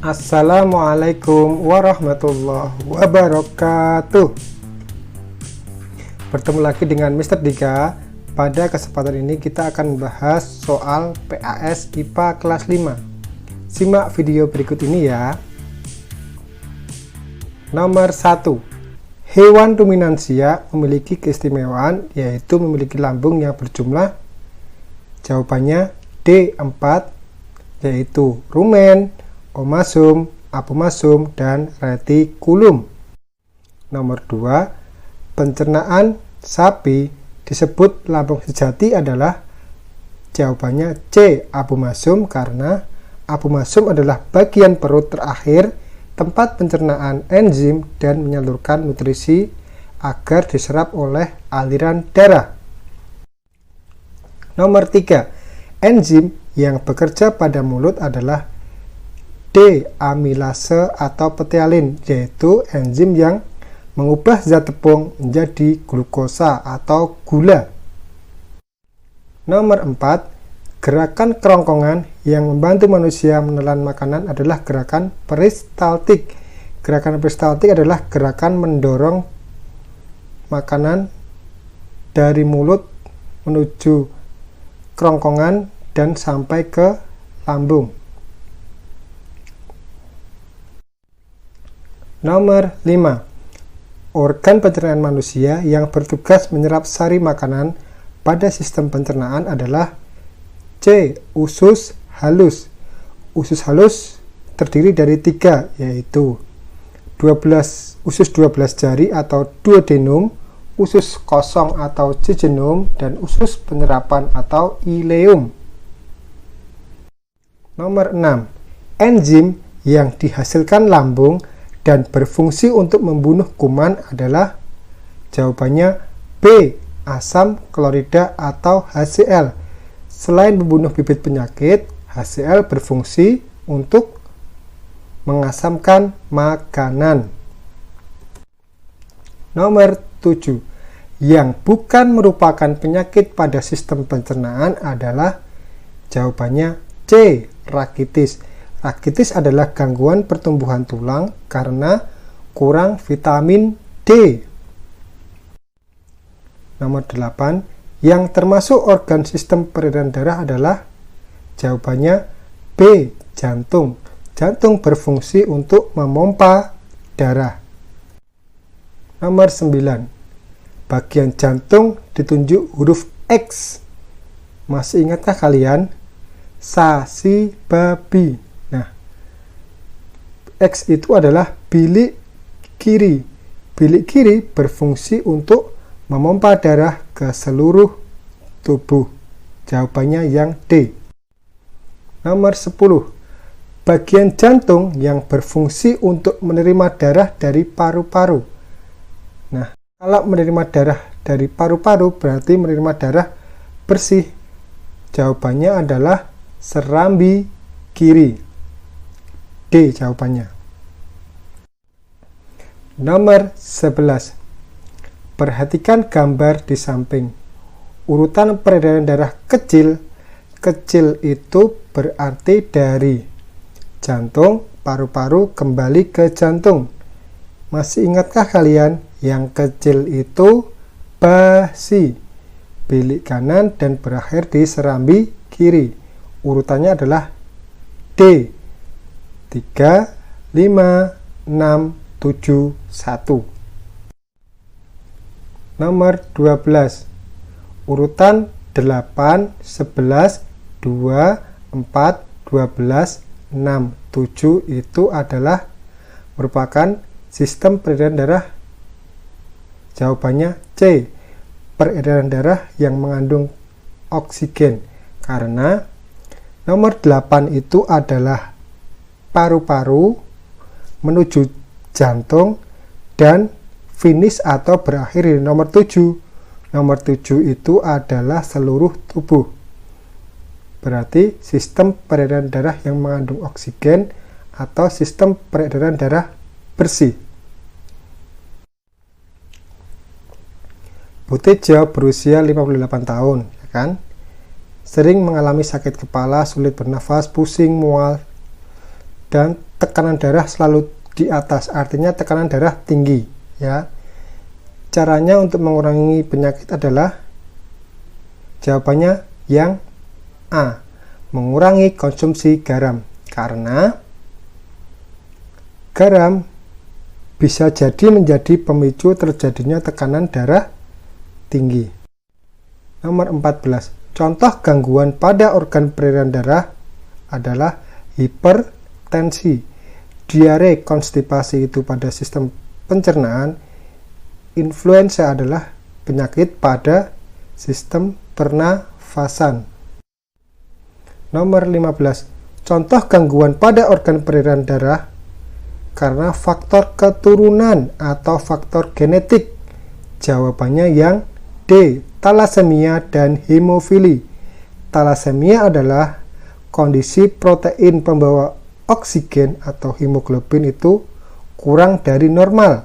Assalamualaikum warahmatullahi wabarakatuh. Bertemu lagi dengan Mr. Dika. Pada kesempatan ini kita akan membahas soal PAS IPA kelas 5. Simak video berikut ini ya. Nomor 1. Hewan ruminansia memiliki keistimewaan yaitu memiliki lambung yang berjumlah. Jawabannya D4, yaitu rumen, omasum, apomasum, dan retikulum. Nomor 2. Pencernaan sapi disebut lambung sejati adalah. Jawabannya C. Apomasum, karena apomasum adalah bagian perut terakhir tempat pencernaan enzim dan menyalurkan nutrisi agar diserap oleh aliran darah. Nomor 3. Enzim yang bekerja pada mulut adalah D. Amilase atau ptealin, yaitu enzim yang mengubah zat tepung menjadi glukosa atau gula. Nomor 4. Gerakan kerongkongan yang membantu manusia menelan makanan adalah gerakan peristaltik. Gerakan peristaltik adalah gerakan mendorong makanan dari mulut menuju kerongkongan dan sampai ke lambung. Nomor 5. Organ pencernaan manusia yang bertugas menyerap sari makanan pada sistem pencernaan adalah C. Usus halus. Usus halus terdiri dari 3, yaitu usus 12 jari atau duodenum, usus kosong atau jejunum, dan usus penyerapan atau ileum. Nomor 6. Enzim yang dihasilkan lambung dan berfungsi untuk membunuh kuman adalah. Jawabannya B. Asam klorida atau HCl. Selain membunuh bibit penyakit, HCl berfungsi untuk mengasamkan makanan. Nomor 7. Yang bukan merupakan penyakit pada sistem pencernaan adalah. Jawabannya C. Rakitis. Rakitis adalah gangguan pertumbuhan tulang karena kurang vitamin D. Nomor 8. Yang termasuk organ sistem peredaran darah adalah. Jawabannya B. Jantung. Jantung berfungsi untuk memompa darah. Nomor 9. Bagian jantung ditunjuk huruf X. Masih ingatkah kalian? Sasi babi. X itu adalah bilik kiri. Bilik kiri berfungsi untuk memompa darah ke seluruh tubuh. Jawabannya yang D. Nomor 10. Bagian jantung yang berfungsi untuk menerima darah dari paru-paru. Nah, kalau menerima darah dari paru-paru berarti menerima darah bersih. Jawabannya adalah serambi kiri. D jawabannya. Nomor 11. Perhatikan gambar di samping. Urutan peredaran darah kecil. Kecil itu berarti dari jantung, paru-paru kembali ke jantung. Masih ingatkah kalian? Yang kecil itu basi, bilik kanan, dan berakhir di serambi kiri. Urutannya adalah D. 3, 5, 6, 7, 1. Nomor 12. Urutan 8, 11, 2, 4, 12, 6, 7 itu adalah merupakan sistem peredaran darah. Jawabannya C. Peredaran darah yang mengandung oksigen, karena nomor 8 itu adalah paru-paru menuju jantung dan finish atau berakhir di nomor 7. Nomor 7 itu adalah seluruh tubuh. Berarti sistem peredaran darah yang mengandung oksigen atau sistem peredaran darah bersih. Butejo berusia 58 tahun, ya kan? Sering mengalami sakit kepala, sulit bernafas, pusing, mual, dan tekanan darah selalu di atas, artinya tekanan darah tinggi ya. Caranya untuk mengurangi penyakit adalah, jawabannya yang A, mengurangi konsumsi garam, karena garam bisa jadi menjadi pemicu terjadinya tekanan darah tinggi. Nomor 14. Contoh gangguan pada organ peredaran darah adalah hipertensi, diare, konstipasi itu pada sistem pencernaan, influenza adalah penyakit pada sistem pernafasan. Nomor 15. Contoh gangguan pada organ peredaran darah karena faktor keturunan atau faktor genetik. Jawabannya yang D, talasemia dan hemofili. Talasemia adalah kondisi protein pembawa oksigen atau hemoglobin itu kurang dari normal.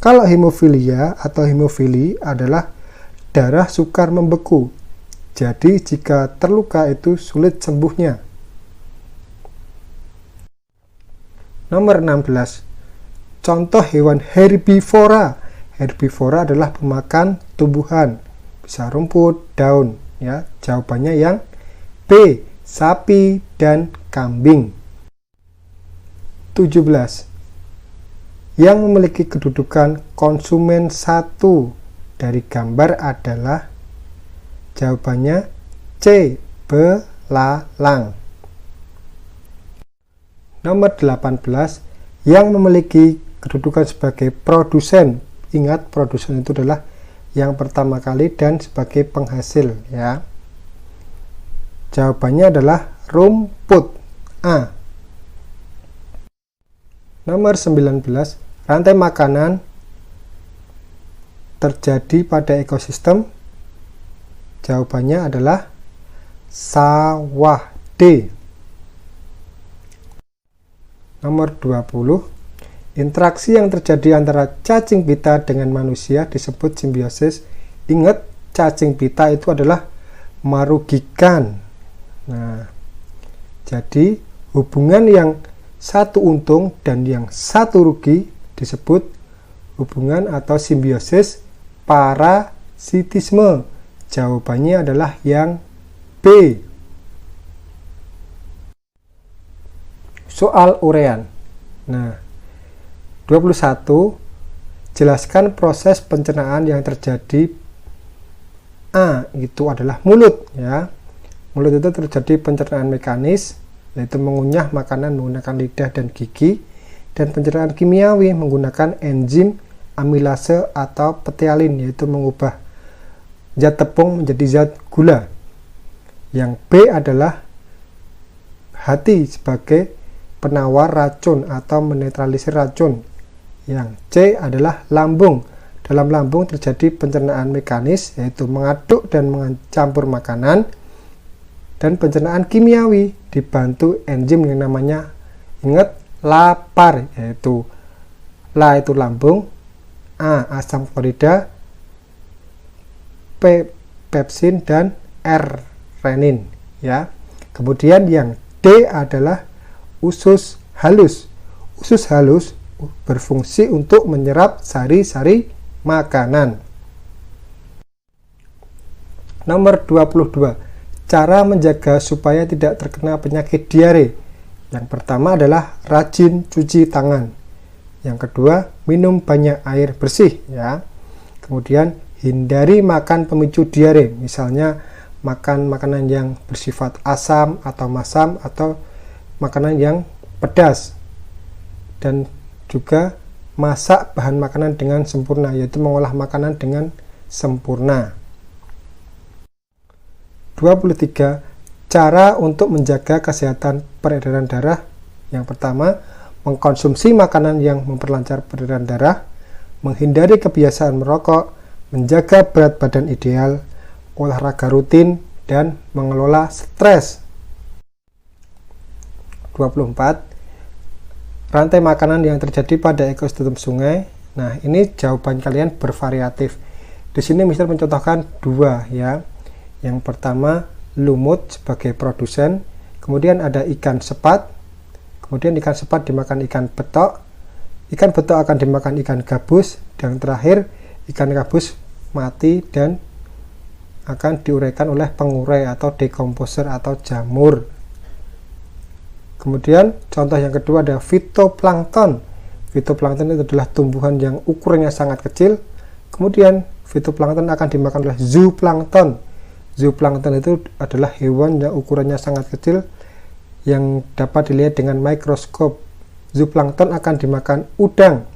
Kalau hemofilia atau hemofili adalah darah sukar membeku. Jadi jika terluka itu sulit sembuhnya. Nomor 16. Contoh hewan herbivora. Herbivora adalah pemakan tumbuhan, bisa rumput, daun ya. Jawabannya yang B, sapi dan kambing. 17. Yang memiliki kedudukan konsumen 1 dari gambar adalah, jawabannya C, belalang. Nomor 18. Yang memiliki kedudukan sebagai produsen. Ingat, produsen itu adalah yang pertama kali dan sebagai penghasil ya. Jawabannya adalah rumput, A. Nomor 19. Rantai makanan terjadi pada ekosistem. Jawabannya adalah sawah, D. Nomor 20. Interaksi yang terjadi antara cacing pita dengan manusia disebut simbiosis. Ingat, cacing pita itu adalah merugikan. Nah, jadi hubungan yang satu untung dan yang satu rugi disebut hubungan atau simbiosis parasitisme. Jawabannya adalah yang B. Soal uraian. Nah, 21. Jelaskan proses pencernaan yang terjadi. A, itu adalah mulut ya. Mulut itu terjadi pencernaan mekanis, yaitu mengunyah makanan menggunakan lidah dan gigi, dan pencernaan kimiawi menggunakan enzim amilase atau ptyalin, yaitu mengubah zat tepung menjadi zat gula. Yang B adalah hati sebagai penawar racun atau menetralisir racun. Yang C adalah lambung. Dalam lambung terjadi pencernaan mekanis, yaitu mengaduk dan mencampur makanan, dan pencernaan kimiawi dibantu enzim yang namanya, ingat, lapar, yaitu La itu lambung, A asam klorida, P pepsin, dan R renin ya. Kemudian yang D adalah usus halus. Usus halus berfungsi untuk menyerap sari-sari makanan. Nomor 22. Cara menjaga supaya tidak terkena penyakit diare. Yang pertama adalah rajin cuci tangan. Yang kedua, minum banyak air bersih ya. Kemudian hindari makan pemicu diare, misalnya makan makanan yang bersifat asam atau masam atau makanan yang pedas. Dan juga masak bahan makanan dengan sempurna, yaitu mengolah makanan dengan sempurna. 23. Cara untuk menjaga kesehatan peredaran darah. Yang pertama, mengkonsumsi makanan yang memperlancar peredaran darah, menghindari kebiasaan merokok, menjaga berat badan ideal, olahraga rutin, dan mengelola stres. 24. Rantai makanan yang terjadi pada ekosistem sungai. Nah, ini jawaban kalian bervariatif. Di sini Mister mencontohkan dua ya. Yang pertama, lumut sebagai produsen, kemudian ada ikan sepat, kemudian ikan sepat dimakan ikan betok akan dimakan ikan gabus, dan terakhir ikan gabus mati dan akan diuraikan oleh pengurai atau dekomposer atau jamur. Kemudian contoh yang kedua ada fitoplankton. Fitoplankton itu adalah tumbuhan yang ukurannya sangat kecil. Kemudian fitoplankton akan dimakan oleh zooplankton. Zooplankton itu adalah hewan yang ukurannya sangat kecil yang dapat dilihat dengan mikroskop. Zooplankton akan dimakan udang.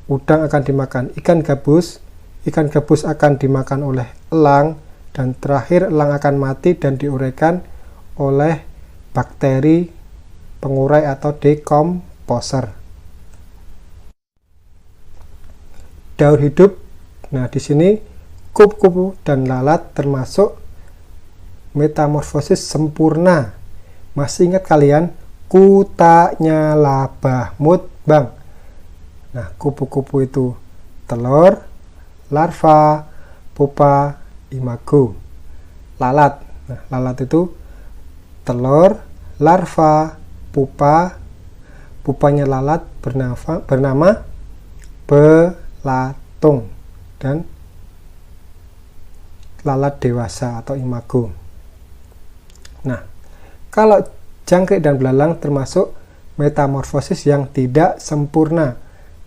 Udang akan dimakan ikan gabus. Ikan gabus akan dimakan oleh elang. Dan terakhir elang akan mati dan diuraikan oleh bakteri pengurai atau dekomposer. Daur hidup. Nah, di sini kupu-kupu dan lalat termasuk metamorfosis sempurna. Masih ingat kalian kutanya labah mutbang? Nah, kupu-kupu itu telur, larva, pupa, imago. Lalat. Nah, lalat itu telur, larva, pupa. Pupanya lalat bernama belatung dan lalat dewasa atau imago. Nah, kalau jangkrik dan belalang termasuk metamorfosis yang tidak sempurna.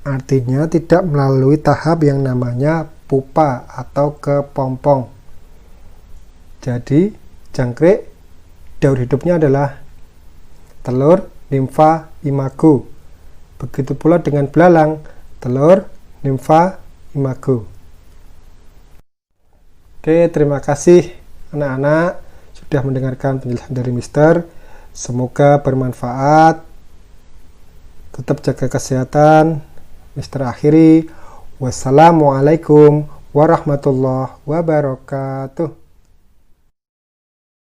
Artinya tidak melalui tahap yang namanya pupa atau kepompong. Jadi, jangkrik daur hidupnya adalah telur, nimfa, imago. Begitu pula dengan belalang, telur, nimfa, imago. Oke, terima kasih anak-anak sudah mendengarkan penjelasan dari Mister. Semoga bermanfaat. Tetap jaga kesehatan. Mister akhiri. Wassalamualaikum warahmatullahi wabarakatuh.